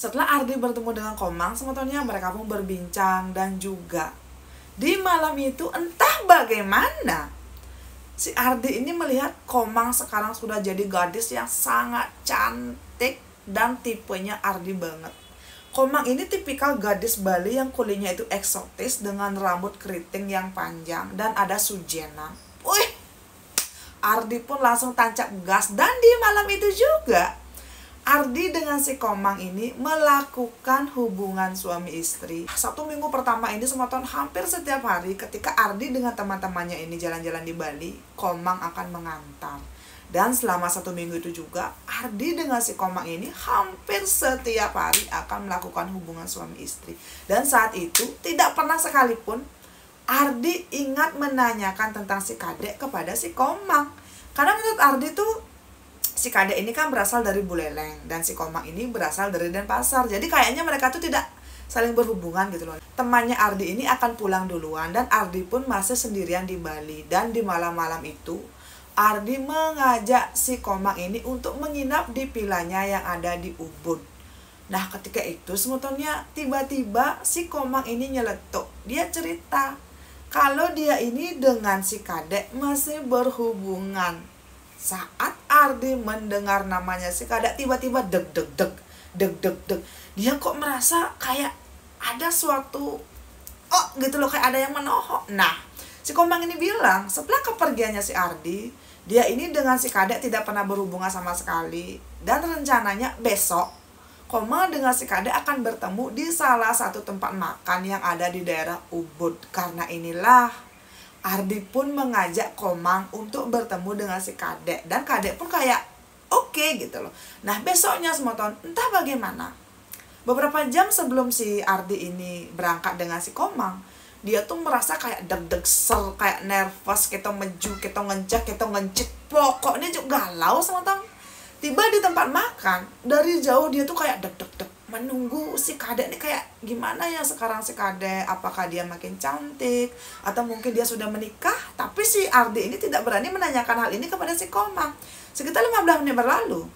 Setelah Ardi bertemu dengan Komang, sebetulnya mereka pun berbincang dan juga di malam itu entah bagaimana si Ardi ini melihat Komang sekarang sudah jadi gadis yang sangat cantik dan tipenya Ardi banget. Komang ini tipikal gadis Bali yang kulitnya itu eksotis dengan rambut keriting yang panjang dan ada sujena. Wih, Ardi pun langsung tancap gas dan di malam itu juga Ardi dengan si Komang ini melakukan hubungan suami istri. 1 minggu pertama ini semua tahun hampir setiap hari ketika Ardi dengan teman-temannya ini jalan-jalan di Bali, Komang akan mengantar. Dan selama 1 minggu itu juga Ardi dengan si Komang ini hampir setiap hari akan melakukan hubungan suami istri. Dan saat itu tidak pernah sekalipun Ardi ingat menanyakan tentang si Kadek kepada si Komang. Karena menurut Ardi tuh si Kadek ini kan berasal dari Buleleng dan si Komang ini berasal dari Denpasar. Jadi kayaknya mereka tuh tidak saling berhubungan gitu loh. Temannya Ardi ini akan pulang duluan dan Ardi pun masih sendirian di Bali. Dan di malam-malam itu Ardi mengajak si Komang ini untuk menginap di vilanya yang ada di Ubud. Nah ketika itu sebetulnya tiba-tiba si Komang ini nyeletuk. Dia cerita kalau dia ini dengan si Kadek masih berhubungan. Saat Ardi mendengar namanya si Kadek tiba-tiba deg. Dia kok merasa kayak ada suatu gitu loh, kayak ada yang menohok. Nah, si Komang ini bilang setelah kepergiannya si Ardi, dia ini dengan si Kadek tidak pernah berhubungan sama sekali. Dan rencananya besok Komang dengan si Kadek akan bertemu di salah satu tempat makan yang ada di daerah Ubud. Karena inilah Ardi pun mengajak Komang untuk bertemu dengan si Kadek. Dan Kadek pun kayak oke gitu loh. Nah besoknya semua tahun entah bagaimana, beberapa jam sebelum si Ardi ini berangkat dengan si Komang, dia tuh merasa kayak deg-deg ser, kayak nervous, kita meju, kita ngencet, kita ngencit. Pokoknya juga galau semua tahun. Tiba di tempat makan, dari jauh dia tuh kayak deg menunggu si Kadek ini kayak gimana ya sekarang si Kadek, apakah dia makin cantik atau mungkin dia sudah menikah. Tapi si Ardi ini tidak berani menanyakan hal ini kepada si Komang. Sekitar 15 menit berlalu,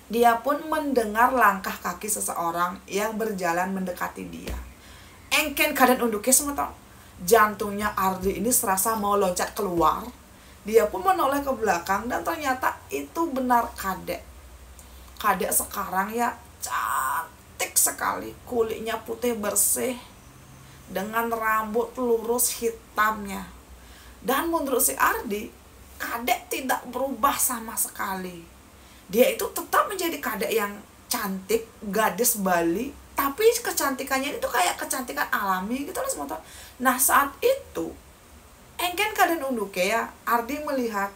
dia pun mendengar langkah kaki seseorang yang berjalan mendekati dia. Engken keadaan unduknya semua tau. Jantungnya Ardi ini serasa mau loncat keluar. Dia pun menoleh ke belakang dan ternyata itu benar Kadek. Kadek sekarang ya cantik sekali, kulitnya putih bersih dengan rambut lurus hitamnya. Dan menurut si Ardi, Kadek tidak berubah sama sekali. Dia itu tetap menjadi Kadek yang cantik, gadis Bali, tapi kecantikannya itu kayak kecantikan alami gitu loh semua. Nah saat itu engken keadaan unduke ya, Ardi melihat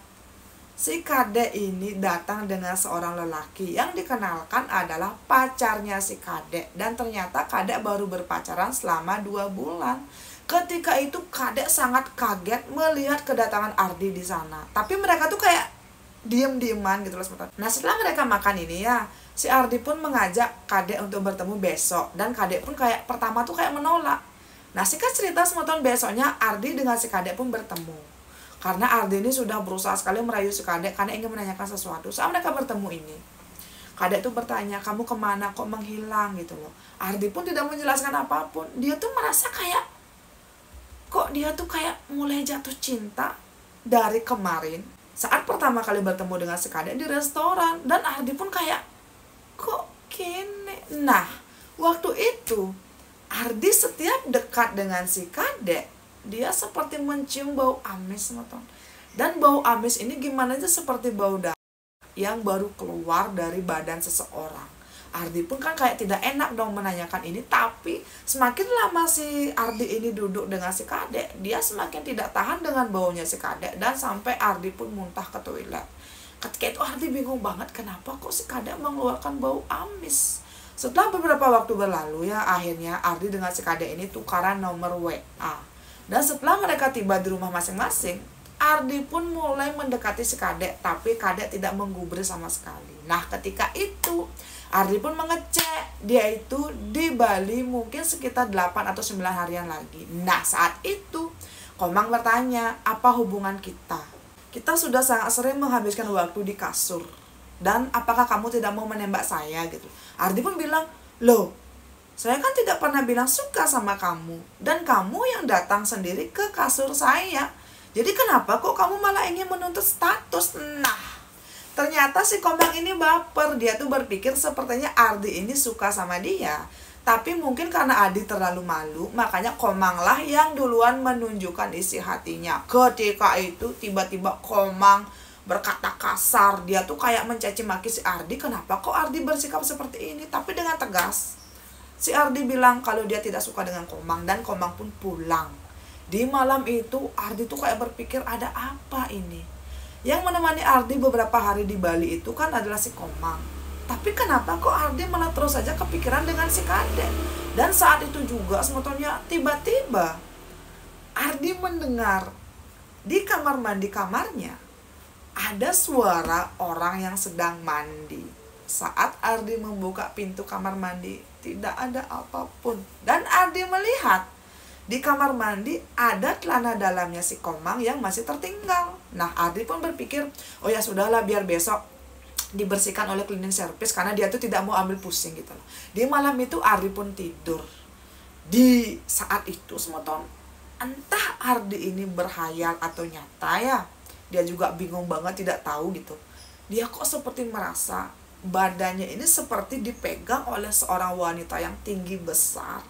si Kadek ini datang dengan seorang lelaki yang dikenalkan adalah pacarnya si Kadek. Dan ternyata Kadek baru berpacaran selama 2 bulan. Ketika itu Kadek sangat kaget melihat kedatangan Ardi di sana. Tapi mereka tuh kayak diem-dieman gitu loh sebentar. Nah setelah mereka makan ini ya, si Ardi pun mengajak Kadek untuk bertemu besok. Dan Kadek pun kayak pertama tuh kayak menolak. Nah singkat cerita semua tahun besoknya Ardi dengan si Kadek pun bertemu. Karena Ardi ini sudah berusaha sekali merayu si Kadek karena ingin menanyakan sesuatu. Saat mereka bertemu ini, Kadek tuh bertanya, kamu kemana kok menghilang gitu loh. Ardi pun tidak menjelaskan apapun. Dia tuh merasa kayak kok dia tuh kayak mulai jatuh cinta dari kemarin saat pertama kali bertemu dengan si Kadek di restoran. Dan Ardi pun kayak kok gini. Nah waktu itu Ardi setiap dekat dengan si Kadek, dia seperti mencium bau amis. Dan bau amis ini gimana aja seperti bau darah yang baru keluar dari badan seseorang. Ardi pun kan kayak tidak enak dong menanyakan ini. Tapi semakin lama si Ardi ini duduk dengan si Kadek, dia semakin tidak tahan dengan baunya si Kadek. Dan sampai Ardi pun muntah ke toilet. Ketika itu Ardi bingung banget, kenapa kok si Kadek mengeluarkan bau amis. Setelah beberapa waktu berlalu ya, akhirnya Ardi dengan si Kadek ini tukaran nomor WA. Dan setelah mereka tiba di rumah masing-masing, Ardi pun mulai mendekati si Kadek, tapi Kadek tidak menggubris sama sekali. Nah ketika itu Ardi pun mengecek dia itu di Bali mungkin sekitar 8 atau 9 harian lagi. Nah saat itu Komang bertanya, apa hubungan kita? Kita sudah sangat sering menghabiskan waktu di kasur. Dan apakah kamu tidak mau menembak saya gitu. Ardi pun bilang, Loh, saya kan tidak pernah bilang suka sama kamu, dan kamu yang datang sendiri ke kasur saya. Jadi kenapa kok kamu malah ingin menuntut status? Nah, ternyata si Komang ini baper. Dia tuh berpikir sepertinya Ardi ini suka sama dia. Tapi mungkin karena Ardi terlalu malu, makanya Komang lah yang duluan menunjukkan isi hatinya. Ketika itu tiba-tiba Komang berkata kasar. Dia tuh kayak mencaci maki si Ardi. Kenapa kok Ardi bersikap seperti ini? Tapi dengan tegas. Si Ardi bilang kalau dia tidak suka dengan Komang, dan Komang pun pulang. Di malam itu Ardi tuh kayak berpikir, ada apa ini? Yang menemani Ardi beberapa hari di Bali itu kan adalah si Komang. Tapi kenapa kok Ardi malah terus saja kepikiran dengan si Kadek? Dan saat itu juga sebetulnya tiba-tiba Ardi mendengar di kamar mandi kamarnya ada suara orang yang sedang mandi. Saat Ardi membuka pintu kamar mandi, tidak ada apapun. Dan Ardi melihat di kamar mandi ada celana dalamnya si Komang yang masih tertinggal. Nah, Ardi pun berpikir, oh ya sudahlah, biar besok dibersihkan oleh cleaning service, karena dia tuh tidak mau ambil pusing gitu loh. Di malam itu Ardi pun tidur. Di saat itu semeton, entah Ardi ini berhayal atau nyata ya, dia juga bingung banget, tidak tahu gitu. Dia kok seperti merasa badannya ini seperti dipegang oleh seorang wanita yang tinggi besar,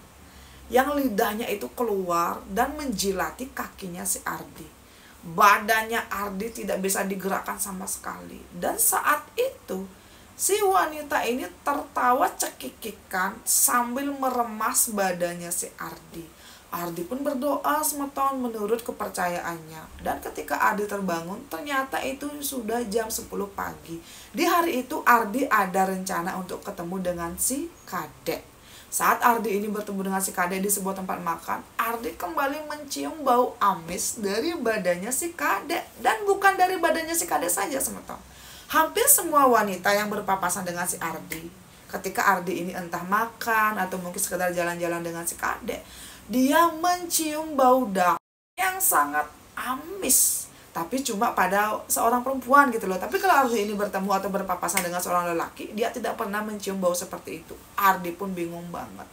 yang lidahnya itu keluar dan menjilati kakinya si Ardi. Badannya Ardi tidak bisa digerakkan sama sekali. Dan saat itu si wanita ini tertawa cekikikan sambil meremas badannya si Ardi. Ardi pun berdoa semeton menurut kepercayaannya. Dan ketika Ardi terbangun, ternyata itu sudah jam 10 pagi. Di hari itu Ardi ada rencana untuk ketemu dengan si Kadek. Saat Ardi ini bertemu dengan si Kadek di sebuah tempat makan, Ardi kembali mencium bau amis dari badannya si Kadek. Dan bukan dari badannya si Kadek saja semeton. Hampir semua wanita yang berpapasan dengan si Ardi, ketika Ardi ini entah makan atau mungkin sekedar jalan-jalan dengan si Kadek, dia mencium bau darah yang sangat amis. Tapi cuma pada seorang perempuan gitu loh. Tapi kalau Ardi ini bertemu atau berpapasan dengan seorang lelaki, dia tidak pernah mencium bau seperti itu. Ardi pun bingung banget.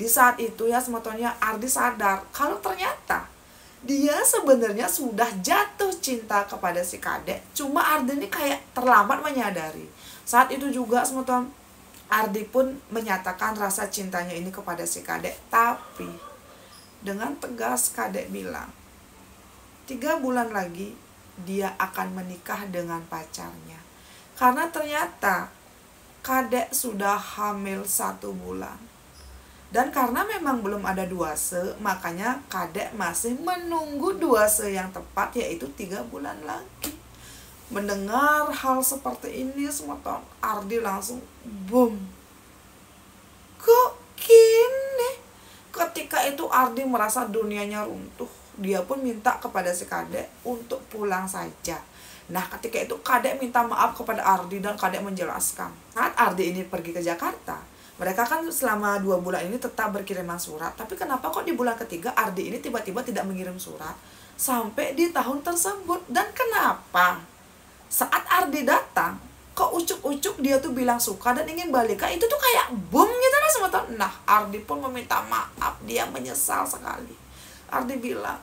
Di saat itu ya sebetulnya Ardi sadar kalau ternyata dia sebenarnya sudah jatuh cinta kepada si Kadek. Cuma Ardi ini kayak terlambat menyadari. Saat itu juga sebetulnya Ardi pun menyatakan rasa cintanya ini kepada si Kadek. Tapi dengan tegas Kadek bilang, 3 bulan lagi dia akan menikah dengan pacarnya. Karena ternyata Kadek sudah hamil 1 bulan. Dan karena memang belum ada duase, makanya Kadek masih menunggu duase yang tepat, yaitu 3 bulan lagi. Mendengar hal seperti ini semeton, Ardi langsung boom. Kok gini? Ketika itu Ardi merasa dunianya runtuh. Dia pun minta kepada si Kadek untuk pulang saja. Nah, ketika itu Kadek minta maaf kepada Ardi dan Kadek menjelaskan. Saat Ardi ini pergi ke Jakarta, mereka kan selama 2 bulan ini tetap berkiriman surat. Tapi kenapa kok di bulan ketiga Ardi ini tiba-tiba tidak mengirim surat sampai di tahun tersebut? Dan kenapa saat Ardi datang, kok ucuk-ucuk dia tuh bilang suka dan ingin balikan? Itu tuh kayak boom gitu lah semeton. Nah, Ardi pun meminta maaf. Dia menyesal sekali. Ardi bilang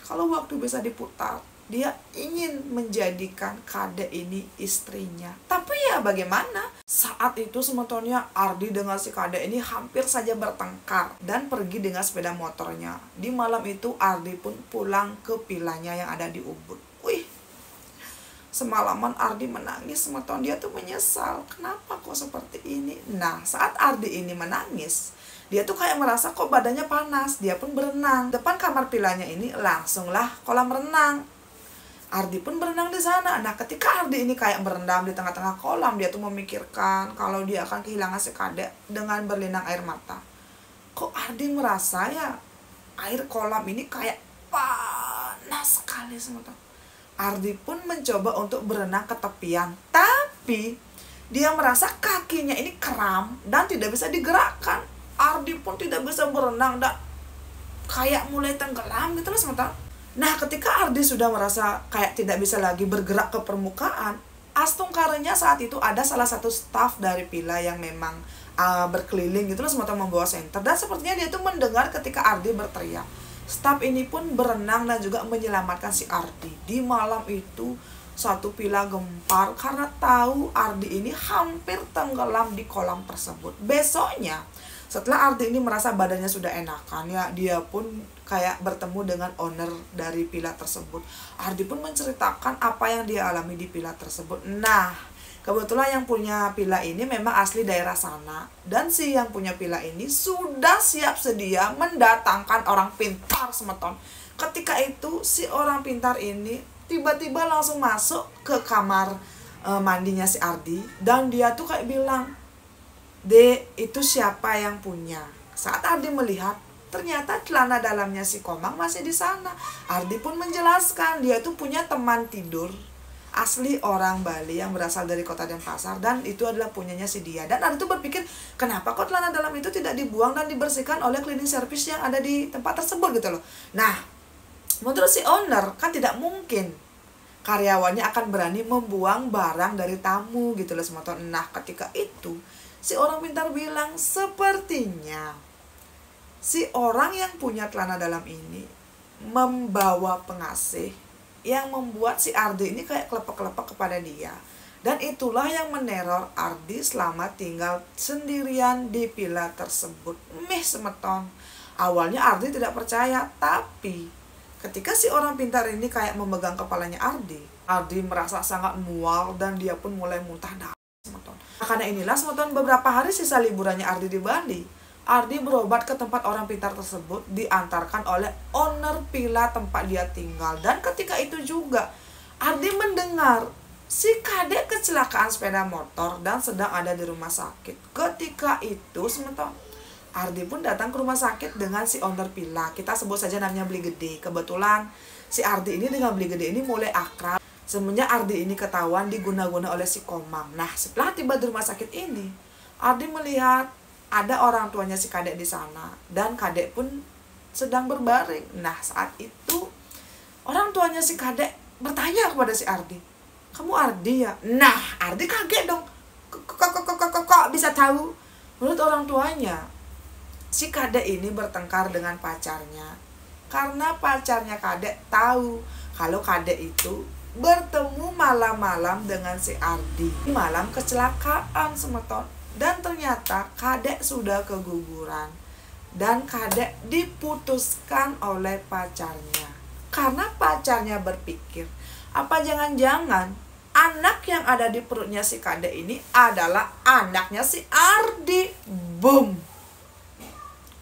kalau waktu bisa diputar, dia ingin menjadikan Kadek ini istrinya. Tapi ya bagaimana? Saat itu semetonnya Ardi dengan si Kadek ini hampir saja bertengkar dan pergi dengan sepeda motornya. Di malam itu Ardi pun pulang ke vilanya yang ada di Ubud. Semalaman Ardi menangis semeton. Dia tuh menyesal, kenapa kok seperti ini. Nah, saat Ardi ini menangis, dia tuh kayak merasa kok badannya panas. Dia pun berenang. Depan kamar vilanya ini langsunglah kolam renang. Ardi pun berenang di sana. Nah, ketika Ardi ini kayak berendam di tengah-tengah kolam, dia tuh memikirkan kalau dia akan kehilangan si Kadek dengan berlinang air mata. Kok Ardi merasa ya air kolam ini kayak panas sekali semeton. Ardi pun mencoba untuk berenang ke tepian, tapi dia merasa kakinya ini kram dan tidak bisa digerakkan. Ardi pun tidak bisa berenang dan kayak mulai tenggelam gitu loh sementara. Nah, ketika Ardi sudah merasa kayak tidak bisa lagi bergerak ke permukaan, Pas tungkarnya saat itu ada salah satu staf dari villa yang memang berkeliling gitu loh semata membawa senter, dan sepertinya dia tuh mendengar ketika Ardi berteriak. Staf ini pun berenang dan juga menyelamatkan si Ardi. Di malam itu satu villa gempar karena tahu Ardi ini hampir tenggelam di kolam tersebut. Besoknya setelah Ardi ini merasa badannya sudah enakan ya, dia pun kayak bertemu dengan owner dari villa tersebut. Ardi pun menceritakan apa yang dia alami di villa tersebut. Nah, kebetulan yang punya villa ini memang asli daerah sana, dan si yang punya villa ini sudah siap sedia mendatangkan orang pintar semeton. Ketika itu si orang pintar ini tiba-tiba langsung masuk ke kamar mandinya si Ardi, dan dia tuh kayak bilang, "Dek, itu siapa yang punya?" Saat Ardi melihat, ternyata celana dalamnya si Komang masih di sana. Ardi pun menjelaskan dia tuh punya teman tidur asli orang Bali yang berasal dari kota Denpasar, dan itu adalah punyanya si dia. Dan Ardi tuh berpikir, kenapa kok celana dalam itu tidak dibuang dan dibersihkan oleh cleaning service yang ada di tempat tersebut gitu loh. Nah, menurut si owner kan tidak mungkin karyawannya akan berani membuang barang dari tamu gitu loh semotor. Nah, ketika itu si orang pintar bilang, sepertinya si orang yang punya celana dalam ini membawa pengasih yang membuat si Ardi ini kayak kelepek-kelepek kepada dia. Dan itulah yang meneror Ardi selama tinggal sendirian di villa tersebut. Semeton. Awalnya Ardi tidak percaya, tapi ketika si orang pintar ini kayak memegang kepalanya Ardi merasa sangat mual dan dia pun mulai muntah darah. Nah, karena inilah semeton beberapa hari sisa liburannya Ardi di Bali, Ardi berobat ke tempat orang pintar tersebut, diantarkan oleh owner villa tempat dia tinggal. Dan ketika itu juga Ardi mendengar si Kadek kecelakaan sepeda motor dan sedang ada di rumah sakit. Ketika itu semeton Ardi pun datang ke rumah sakit dengan si owner villa. Kita sebut saja namanya Beli Gede. Kebetulan si Ardi ini dengan Beli Gede ini mulai akrab semenjak Ardi ini ketahuan diguna-guna oleh si Komang. Nah, setelah tiba di rumah sakit ini, Ardi melihat ada orang tuanya si Kadek di sana, dan Kadek pun sedang berbaring. Nah, saat itu orang tuanya si Kadek bertanya kepada si Ardi, "Kamu Ardi ya?" Nah, Ardi kaget dong. Kok bisa tahu? Menurut orang tuanya, si Kadek ini bertengkar dengan pacarnya karena pacarnya Kadek tahu kalau Kadek itu bertemu malam-malam dengan si Ardi malam kecelakaan semeton. Dan ternyata Kadek sudah keguguran dan Kadek diputuskan oleh pacarnya karena pacarnya berpikir, apa jangan-jangan anak yang ada di perutnya si Kadek ini adalah anaknya si Ardi. Boom.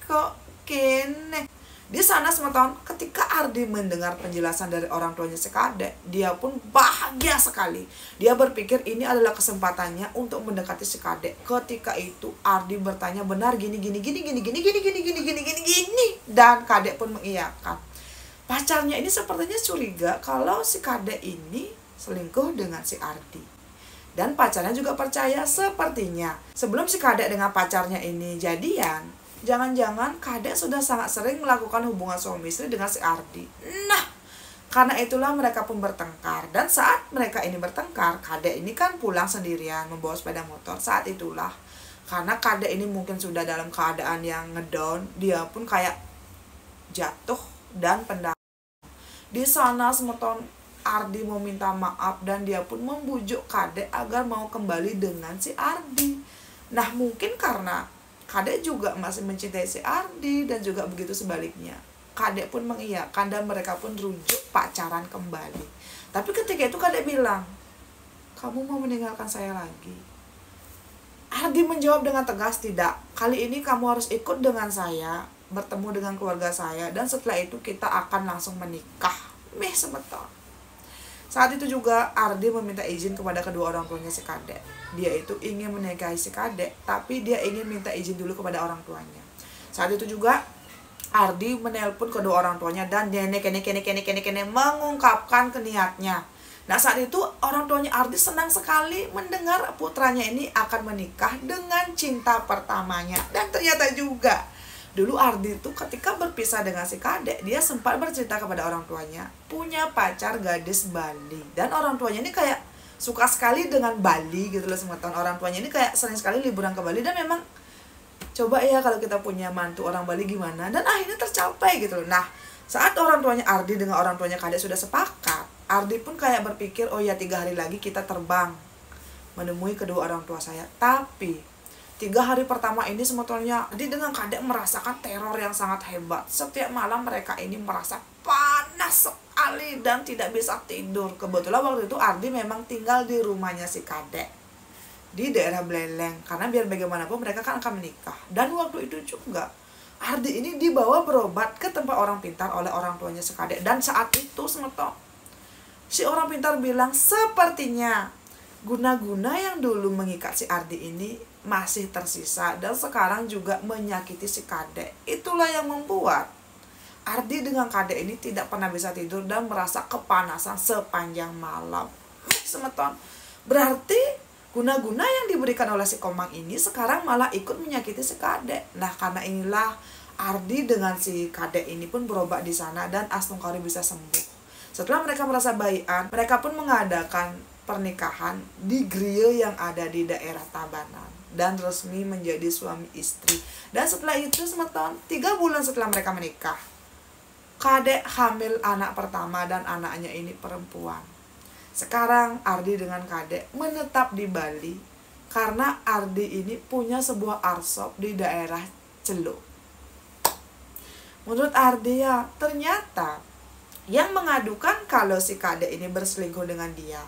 Kok kene? Di sana semeton, ketika Ardi mendengar penjelasan dari orang tuanya si Kadek, dia pun bahagia sekali. Dia berpikir ini adalah kesempatannya untuk mendekati si Kadek. Ketika itu Ardi bertanya, "Benar gini." Dan Kadek pun mengiyakan. Pacarnya ini sepertinya curiga kalau si Kadek ini selingkuh dengan si Ardi. Dan pacarnya juga percaya sepertinya sebelum si Kadek dengan pacarnya ini jadian, jangan-jangan Kadek sudah sangat sering melakukan hubungan suami istri dengan si Ardi. Nah, karena itulah mereka pun bertengkar. Dan saat mereka ini bertengkar, Kadek ini kan pulang sendirian membawa sepeda motor. Saat itulah, karena Kadek ini mungkin sudah dalam keadaan yang ngedown, dia pun kayak jatuh dan pendarahan. Di sana semeton Ardi mau minta maaf dan dia pun membujuk Kadek agar mau kembali dengan si Ardi. Nah, mungkin karena Kadek juga masih mencintai si Ardi dan juga begitu sebaliknya. Kadek pun mengiyakan dan mereka pun rujuk pacaran kembali. Tapi ketika itu Kadek bilang, "Kamu mau meninggalkan saya lagi?" Ardi menjawab dengan tegas, "Tidak. Kali ini kamu harus ikut dengan saya, bertemu dengan keluarga saya, dan setelah itu kita akan langsung menikah." Sebentar. Saat itu juga Ardi meminta izin kepada kedua orang tuanya si Kadek. Dia itu ingin menikahi si Kadek, tapi dia ingin minta izin dulu kepada orang tuanya. Saat itu juga Ardi menelpon kedua orang tuanya dan mengungkapkan niatnya. Nah, saat itu orang tuanya Ardi senang sekali mendengar putranya ini akan menikah dengan cinta pertamanya. Dan ternyata juga dulu Ardi itu ketika berpisah dengan si Kadek, dia sempat bercerita kepada orang tuanya punya pacar gadis Bali. Dan orang tuanya ini kayak suka sekali dengan Bali gitu loh semua tahun. Orang tuanya ini kayak sering sekali liburan ke Bali, dan memang coba ya kalau kita punya mantu orang Bali gimana, dan akhirnya tercapai gitu loh. Nah, saat orang tuanya Ardi dengan orang tuanya Kadek sudah sepakat, Ardi pun kayak berpikir, oh ya 3 hari lagi kita terbang menemui kedua orang tua saya. Tapi 3 hari pertama ini sebetulnya Ardi dengan Kadek merasakan teror yang sangat hebat. Setiap malam mereka ini merasa panas sekali dan tidak bisa tidur. Kebetulan waktu itu Ardi memang tinggal di rumahnya si Kadek di daerah Beleleng, karena biar bagaimanapun mereka kan akan menikah. Dan waktu itu juga Ardi ini dibawa berobat ke tempat orang pintar oleh orang tuanya si Kadek. Dan saat itu semetok si orang pintar bilang, sepertinya guna-guna yang dulu mengikat si Ardi ini masih tersisa dan sekarang juga menyakiti si Kadek. Itulah yang membuat Ardi dengan Kadek ini tidak pernah bisa tidur dan merasa kepanasan sepanjang malam. Semeton, berarti guna-guna yang diberikan oleh si Komang ini sekarang malah ikut menyakiti si Kadek. Nah, karena inilah Ardi dengan si Kadek ini pun berobat di sana dan Astungkari bisa sembuh. Setelah mereka merasa baikan, mereka pun mengadakan pernikahan di griya yang ada di daerah Tabanan dan resmi menjadi suami istri. Dan setelah itu semeton 3 bulan setelah mereka menikah, Kadek hamil anak pertama dan anaknya ini perempuan. Sekarang Ardi dengan Kadek menetap di Bali karena Ardi ini punya sebuah arsop di daerah Celuk. Menurut Ardi ya, ternyata yang mengadukan kalau si Kadek ini berselingkuh dengan dia,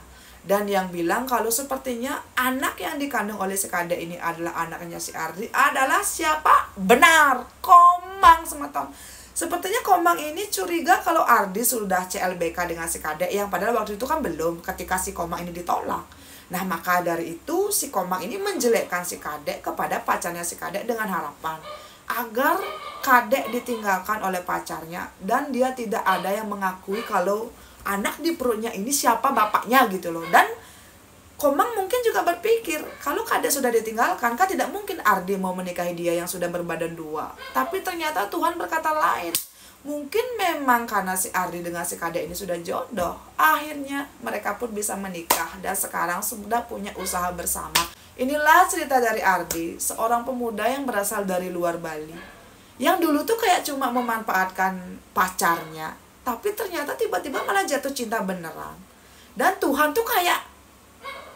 dan yang bilang kalau sepertinya anak yang dikandung oleh si Kadek ini adalah anaknya si Ardi adalah siapa? Benar, Komang semeton. Sepertinya Komang ini curiga kalau Ardi sudah CLBK dengan si Kadek, yang padahal waktu itu kan belum ketika si Komang ini ditolak. Nah, maka dari itu si Komang ini menjelekkan si Kadek kepada pacarnya si Kadek dengan harapan agar Kadek ditinggalkan oleh pacarnya dan dia tidak ada yang mengakui kalau anak di perutnya ini siapa bapaknya gitu loh. Dan Komang mungkin juga berpikir kalau Kadek sudah ditinggalkan, kan tidak mungkin Ardi mau menikahi dia yang sudah berbadan 2. Tapi ternyata Tuhan berkata lain. Mungkin memang karena si Ardi dengan si Kadek ini sudah jodoh, akhirnya mereka pun bisa menikah dan sekarang sudah punya usaha bersama. Inilah cerita dari Ardi, seorang pemuda yang berasal dari luar Bali, yang dulu tuh kayak cuma memanfaatkan pacarnya, tapi ternyata tiba-tiba malah jatuh cinta beneran. Dan Tuhan tuh kayak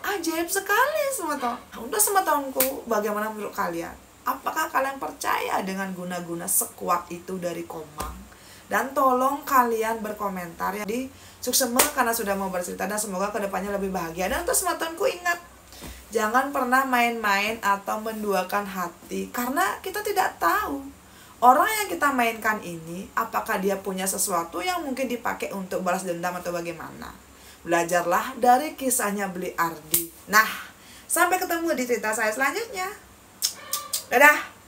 ajaib sekali semeton. Untuk semetonku, bagaimana menurut kalian? Apakah kalian percaya dengan guna-guna sekuat itu dari Komang? Dan tolong kalian berkomentar ya di Suksema karena sudah mau bercerita, dan semoga kedepannya lebih bahagia. Dan untuk semetonku, ingat, jangan pernah main-main atau menduakan hati, karena kita tidak tahu orang yang kita mainkan ini apakah dia punya sesuatu yang mungkin dipakai untuk balas dendam atau bagaimana. Belajarlah dari kisahnya Beli Ardi. Nah, sampai ketemu di cerita saya selanjutnya. Dadah.